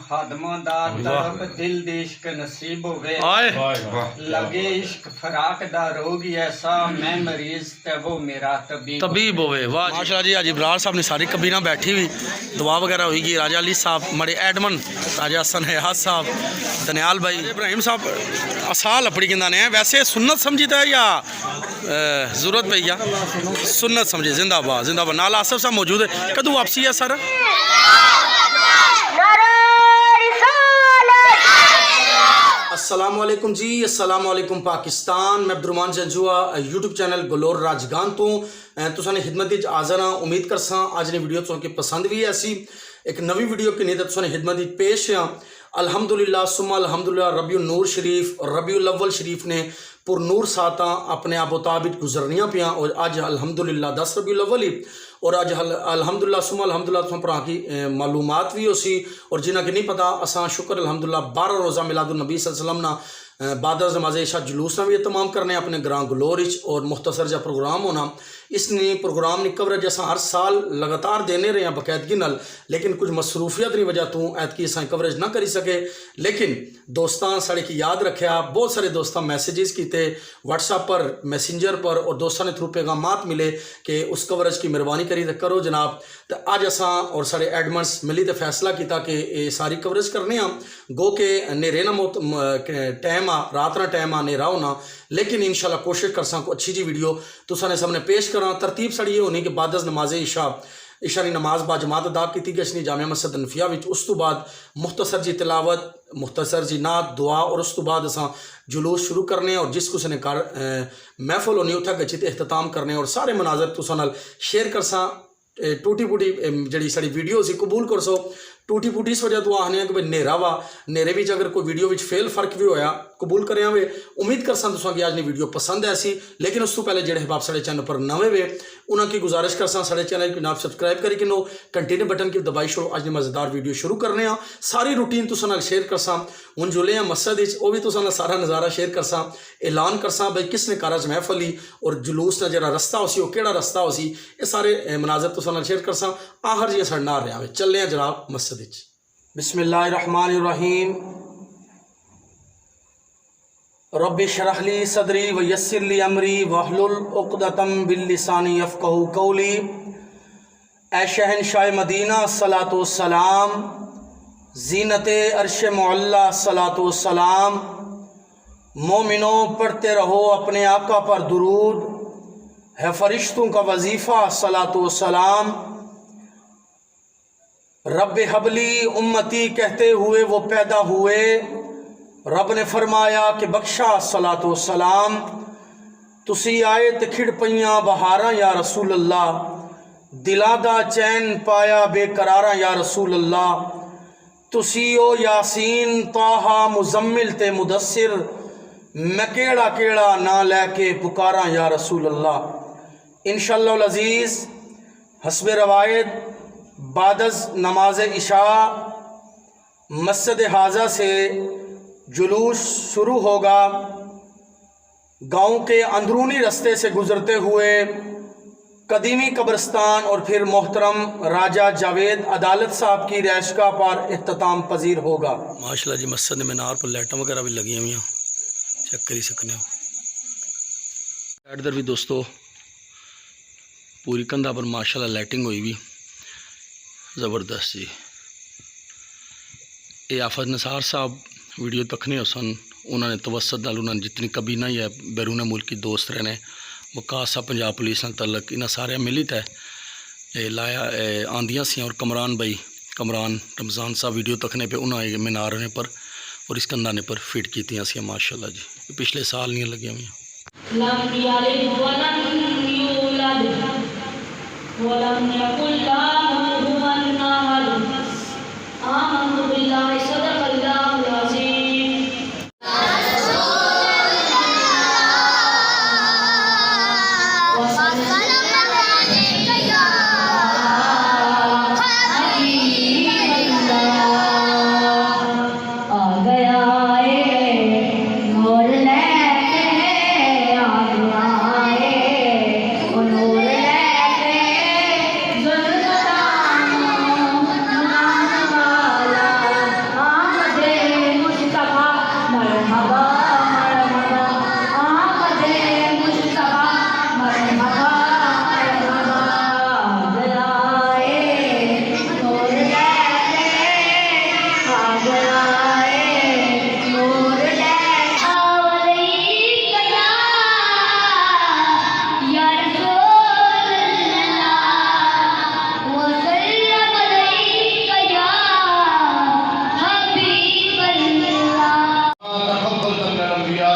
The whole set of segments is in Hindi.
खादमों दा तरब दिल दे इश्क नसीब होवे लगे इश्क फराक दा रोगी ऐसा मैं मरीज ते वो मेरा तबीब होवे। वाह माशाल्लाह जी। आज इब्रार साहब ने सारी कबीना बैठी हुई दुआ वगैरह होगी। राजा अली साहब मड़े एडमन राजा हसन हयात साहब दनियाल भाई इब्राहिम साहब असाल अपनी कहना ने वैसे सुन्नत समझीता है या जरूरत पई या सुन्नत समझे। जिंदाबाद जिंदाबाद। नाल आसफ साहब मौजूद है। कदू वापसी है सर? अस्सलामुअलैकुम जी। अस्सलामुअलैकुम पाकिस्तान। मैं अब्दुर्रहमान जंजुआ यूट्यूब चैनल गलोर राजगान तो तुसाने खिदमत हाज़र हाँ। उम्मीद करसा आज ने वीडियो तुसें पसंद भी है। ऐसी एक नवी वीडियो की नीयत तुसाने खिदमत पेश हाँ। अल्हम्दुलिल्लाह सुम्मा अल्हम्दुलिल्लाह रबिउल नूर शरीफ रबिउल अव्वल शरीफ ने पुरनूर साता अपने आप मुताबिक गुजरनियाँ पियाँ और अज अल्हम्दुलिल्लाह 10 रबिउल अव्वल ही और अज अल्हम्दुलिल्लाह सुम्मा अल्हम्दुलिल्लाह तुम भरा की मालूमात भी हो सी और जिन्हें कि नहीं पता असा शुक्र अल्हम्दुलिल्लाह 12 रोज़ा मिलादुन नबी सल्लल्लाहु अलैहि वसल्लम ना बाद नमाज इशा जुलूस ना भी तमाम करने अपने ग्रां गलोर और मुख्तसर जा प्रोग्राम होना इसने प्रोग्राम की कवरेज असा हर साल लगातार देने रहे हैं बाकायदगी नाल लेकिन कुछ मसरूफियत की वजह तो ऐतकी असा कवरेज ना करी सके। लेकिन दोस्तां साढ़े की याद रखा बहुत सारे दोस्तों मैसेजेस किए व्हाट्सएप पर मैसेंजर पर और दोस्तों ने थ्रू पैगामात मिले कि उस कवरेज की मेहरबानी करी तो करो जनाब। तो अज असा और साढ़े एडमंस मिली तो फैसला किया कि ये सारी कवरेज करने गो के नेरे ना टाइम आ रात ना टाइम आ नेरा होना लेकिन इंशाल्लाह कोशिश कर को अच्छी जी वीडियो तुसाने सामने पेश करा। तरतीब साड़ी ये होनी कि बाद नमाज इशा की नमाज बाजमात अदा की गई जामिया मस्जिद नफिया उस तो बाद मुख्तसर जी तिलावत मुख्तसर जी नात दुआ और उस तो बाद असा जुलूस शुरू करने और जिस किसी ने घर महफल होनी उत्थे गचित अख्ताम करने और सारे मनाजर तुसा नाल शेयर करसा। टूटी फूटी जी साड़ी वीडियो सी कबूल कर सो टूटी फूटी इस वजह तो आखने कि भाई नेरा वा नेरे भी अगर कोई वीडियो में फेल फर्क भी होया कबूल करें वे उम्मीद कर तुसा कि आज ने वीडियो पसंद है सी। लेकिन उस तो पहले जो बाप साढ़े चैनल पर नवे वे उन्होंने गुजारिश कर साढ़े चैनल की नाम सब्सक्राइब करी कि कंटिन्यू बटन की दबाई छोड़ो। आज ने मज़ेदार वीडियो शुरू करने सारी रूटीन तुसा नाल शेयर कर हूँ जुले हैं मस्जिद वो भी तुसा सारा नज़ारा शेयर कर ऐलान कर भाई किसने कारज महफल ही और जुलूस का जो रस्ता हो सी वो केड़ा रस्ता हो सी ये सारे मनाजर तुसा नाल शेयर कर आहर जी साढ़े नाल रहा चले हैं जनाब मस्जिद। बिस्मिल्लाहिर्रहमानिर्रहीम रब्बि शरह ली सदरी व यस्सिर ली अमरी वहलुल उक़दतम बिल लिसानी यफ़क़हू क़ौली। ए शहंशाह मदीना अस्सलातु वस्सलाम ज़ीनते अर्श मुअल्ला अस्सलातु वस्सलाम। मोमिनों पढ़ते रहो अपने आका पर दुरूद है फरिश्तों का वजीफ़ा अस्सलातु वस्सलाम। रब हबली उम्मती कहते हुए वो पैदा हुए रब ने फरमाया कि बख्शा सलातो सलाम। तुसी आए ते खिड़ पईयां बहारा या रसूल अल्लाह दिला दा चैन पाया बेकरारा या रसूल अल्लाह। तुसी ओ यासीन ताहा मुजम्मिल ते मुदस्सिर मैं केड़ा केड़ा ना लैके पुकारा या रसूल अल्लाह। इंशाअल्लाह अज़ीज़ हस्बे रवायत बादज नमाज इशा मस्जिद हाजा से जुलूस शुरू होगा। गांव के अंदरूनी रास्ते से गुजरते हुए कदीमी कब्रिस्तान और फिर मोहतरम राजा जावेद अदालत साहब की रैशगा पर इख्तिताम पजीर होगा। माशाल्लाह जी मस्जिद में मीनार पर लाइटें वगैरह भी लगी हुई हैं चेक कर सकते हो। इधर भी दोस्तों पूरी कंधा पर माशाल्लाह लाइटिंग हुई भी ज़बरदस्त जी। ये आफत नसार साहब वीडियो तकने हो सन उन्होंने तवसत नाल उन्होंने जितनी कबीना या बैरून मुल्क की दोस्त रहने वकास साहब पंजाब पुलिस नाल तलक इन्हें सारे मिलित है लाया आंदियाँ सी और कमरान भाई कमरान रमज़ान साहब वीडियो तकने पे उन्होंने मीनारने पर और इस कंधाने पर फिट की सी माशाल्लाह जी। पिछले साल नहीं लगी हुई।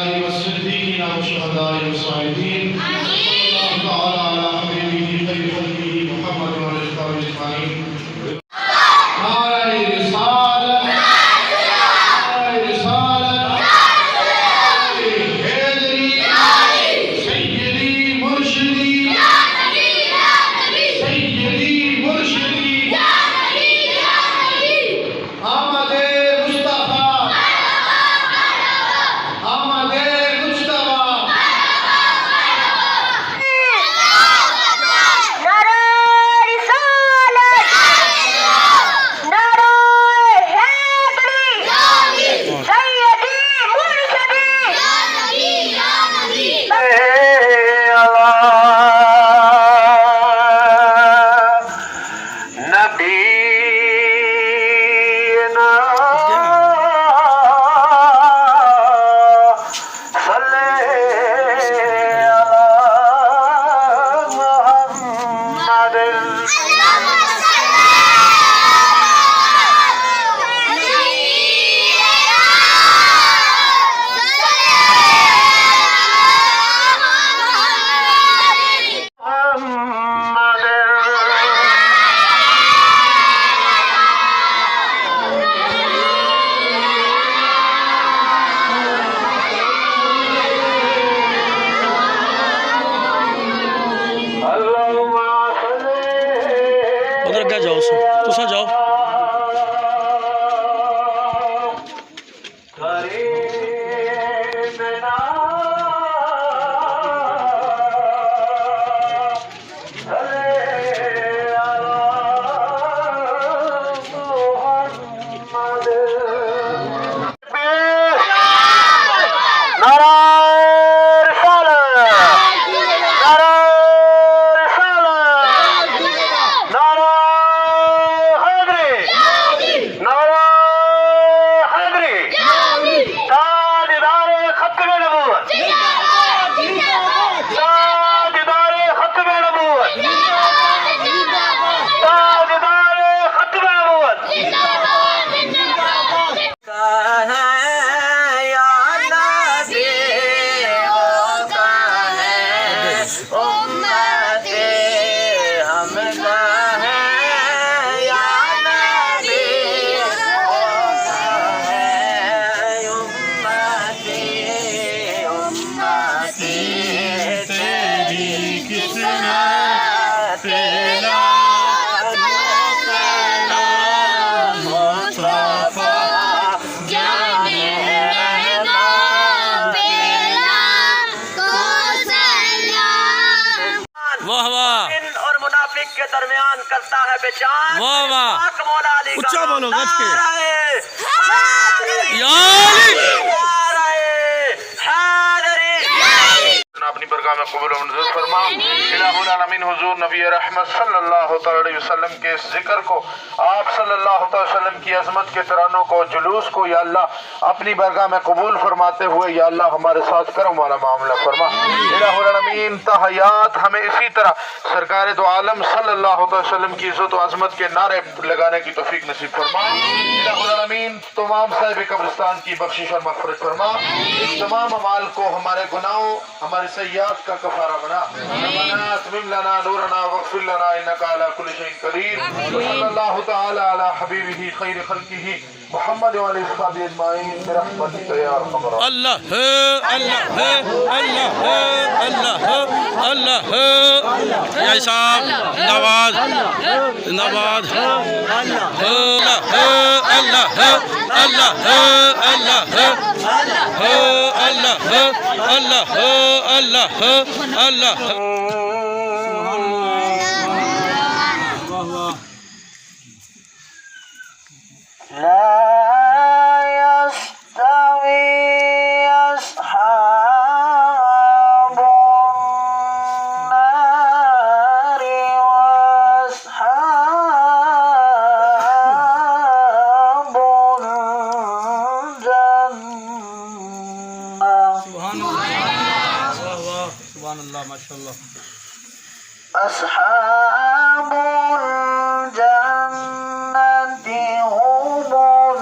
अलैहि वसल्लम वशुहदाए वसालिहीन सल्लल्लाहु तआला अला हबीबिही खैर खल्किही मुहम्मद व आलिहि अजमाइन। नारे रिसालत, नारे रिसालत, नारे हैदरी, सय्यदी मुर्शिदी, सय्यदी मुर्शिदी, आमदे मुस्तफा, आमदे मुज्तबा। नारे रिसालत, नारे हैदरी, सय्यदी मुर्शिदी, नबीना सल्ले अला मुहम्मद। उधर क्या जाओ तुसा जाओ। वाह वाह और मुनाफिक के दरमियान करता है पहचान। वाह वाह पाक मौला अली का उच्चा बोलो गज के। नारे या अली। अपनी बरगाह में कबूल और मंजूर फरमा। इलाहुल आलमीन हुजूर नबी रहमत सल्लल्लाहु अलैहि वसल्लम के जिक्र को, आप सल्लल्लाहु अलैहि वसल्लम की अजमत के तरानों को, जुलूस को या अल्लाह अपनी बरगाह में कबूल फरमाते हुए या अल्लाह हमारे साथ करम वाला मामला फरमा। इलाहुल आलमीन तहयात हमें इसी तरह सरकार दो आलम सल्लल्लाहु अलैहि वसल्लम की इज्जत और अजमत के नारे लगाने की तौफीक नसीब फरमा। इलाहुल आलमीन तमाम साहिब कब्रिस्तान की बख्शिश और मग़फ़िरत फरमा। इस तमाम अमाल को हमारे गुनाहों, हमारे सय्यात का कफारा बना। रब्बना अतमिम लना नूरना वग़फ़िर लना इन्नका अला कुल्लि शैइन क़दीर। सल्लल्लाहु तआला अला हबीबिही खैर खल्किही मुहम्मद व आलिहि वसहबिहि अजमाइन बिरहमतिका या अरहमर राहिमीन। अल्लाह है, अल्लाह है, अल्लाह है, अल्लाह है, अल्लाह है। या साहब जिंदाबाद, जिंदाबाद। अल्लाह है, अल्लाह है, अल्लाह है, अल्लाह है, अल्लाह है, अल्लाह है, अल्लाह है, अल्लाह है, अल्लाह है। ला यस्तवी अस्हाबुन नारि वअस्हाबुल जन्नह। सुभान अल्लाह, माशाअल्लाह। अस्हाबुल जन्नति हुमुल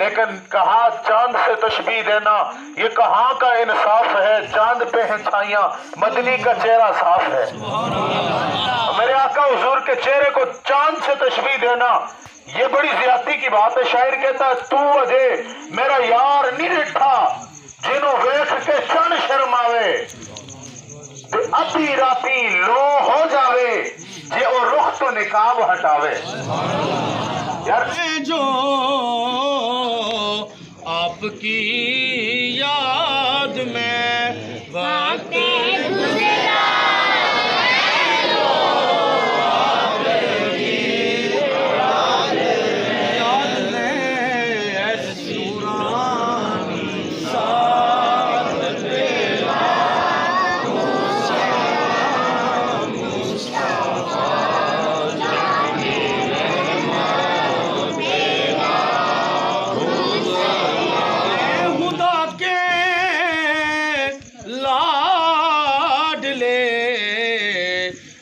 लेकिन कहा चांद से तशबीह देना ये कहाँ का इंसाफ है। चांद पे हैं छाइयां, मदनी का चेहरा साफ है। मेरे आका हुजूर के चेहरे को चांद से तशबीह देना ये बड़ी ज्यादती की बात है। शायर कहता है तू अजे मेरा यार नहीं डिठा जिन्हों वेख के चन शर्मावे ते अधी राती लो हो जावे जे ओ रुख तो निकाब हटावे। यार जो आपकी याद में वक्त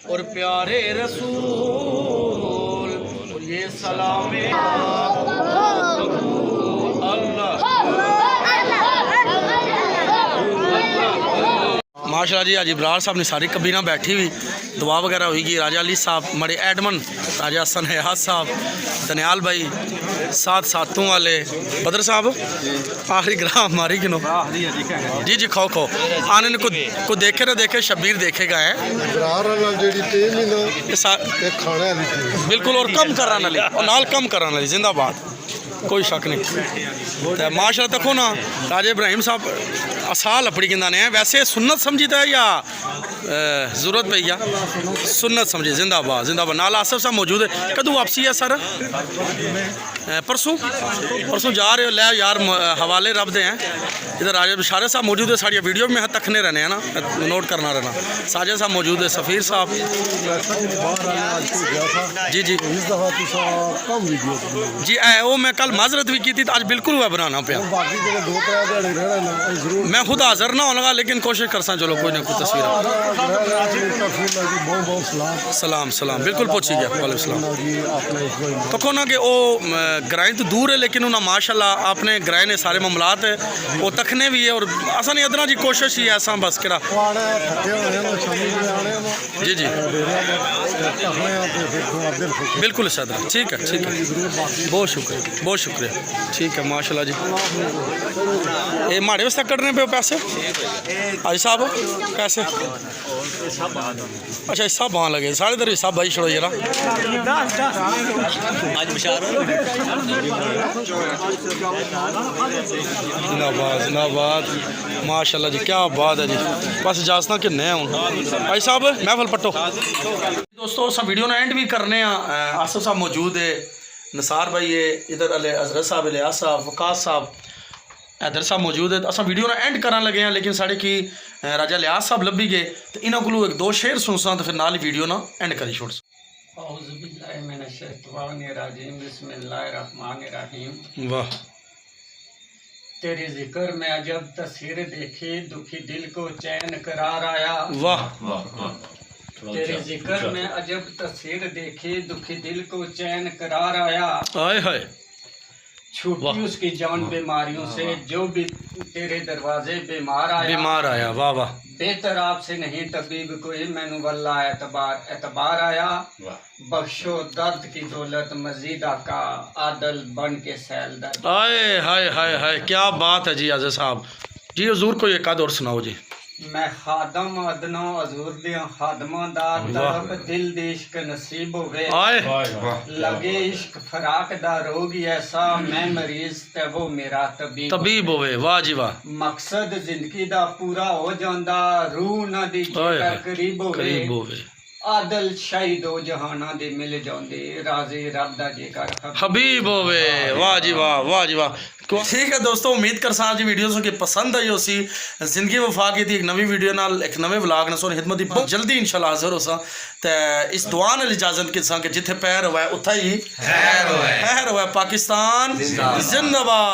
और प्यारे रसूल और ये सलाम माशाल्लाह जी। आज इब्रार साहब ने सारी कबीना बैठी हुई दुआ वगैरह हुई। राजा अली साहब मड़े एडमन, राजा हसन हयात साहब, दनियाल भाई, सातों वाले बदर साहब आखिरी ग्राम हमारी गिनो जी जी खो खो आने को देखे ना देखे शब्बीर देखेगा है बिल्कुल। और कम कराने वाली और नाल कम कराने वाली जिंदाबाद, कोई शक नहीं। तो माशाल्लाह देखो ना राजा इब्राहिम साहब असाल अपनी गिंदा ने वैसे सुन्नत समझीता है या ज़रूरत पई या सुन्नत समझी। जिंदाबाद जिंदाबाद। नाल आसिफ साहब मौजूद है। कदू वापसी है सर? परसों जा रहे हो ले यार हवाले रब दे हैं। इधर राजा बिशारे साहब मौजूद है। साड़ी वीडियो में तकने रहने हैं ना, नोट करना रहना। साजिद साहब मौजूद है, सफ़ीर साहब जी जी जी। वो मैं कल माजरत भी की थी, आज बिल्कुल वह बनाना पे मैं खुद हाजिर ना होगा लेकिन कोशिश करसा। चलो कोई ना कोई तस्वीर सलाम सलाम बिल्कुल पहुँची गया। वालेकुम सलाम। तो को ना कि वो ग्राएं तो दूर है लेकिन उन्हें माशाल्लाह आपने ग्राएं ने सारे मामलात है वो तखने भी है और असा नहीं अदना जी कोशिश ही है ऐसा बस किरा जी जी बिल्कुल सदर ठीक है बहुत शुक्रिया ठीक है माशाल्लाह जी। ये माड़े वास्ते कटने पे पैसे आज साहब पैसे अच्छा सब वहाँ लगे साढ़े इधर भी सब भाई छोड़ो जरा जिंदाबाद माशाल्लाह जी क्या बात है जी। बस इजाजत कि नए हूँ भाई साहब महफल पट्टो। दोस्तों सब वीडियो ना एंड भी करने आसिफ साहब मौजूद है, नसार भाई है इधर, हजरत साहब इलियास साहब, वकास साहब, हैदर साहब मौजूद है। अस वीडियो ना एंड करन लगे हैं लेकिन साढ़े की राजा लियाज साहब लभी गए तो इन्हों को एक दो शेर सुनसा तो फिर नाल ही वीडियो ना एंड करी छोड़। वाह तेरी जिक्र में अजब तस्वीर देखी दुखी दिल को चैन करार आया। वाह तेरे जिक्र में अजब तस्वीर देखी दुखी दिल को चैन करार आया। हाय हाय छूटी उसकी जान बीमारियों से जो भी तेरे दरवाजे बीमार आया। वाह वाह बेहतर आपसे नहीं तबीब कोई मैनू वल्ला एतबार आया। बख्शो दर्द की दौलत मजीद आका आदल बन के सैल दर्द। हाय हाय हाय हाय क्या बात है जी आज़ा साहब जी। हजूर को एक आध और सुनाओ जी। मैं खादम अदना हजूर दे खादमा दा तरफ दिल दे इश्क नसीब होवे। लगे इश्क फराक दा रोग ऐसा मैं मरीज ते वो मेरा तबीब होवे। वाह जी वाह। मकसद जिंदगी दा पूरा हो जांदा रूह ना दी करीब होवे। आदल शाही दो जहाना दे मिल जांदे राज़े रब दा जेकर हबीब होवे। वाह जी वाह जी वाह। ठीक है दोस्तों उम्मीद कर सा जी वीडियो की पसंद आई उसी जिंदगी वफा की थी एक नवी वीडियो नाल एक नवे व्लॉग ने सोनी खिदमत बहुत जल्दी इंशाल्लाह हाजिर हो सा ते इस दुआ नाल इजाजत के सा कि जिथे पैर होवे उथा ही खैर होवे। पाकिस्तान जिंदाबाद।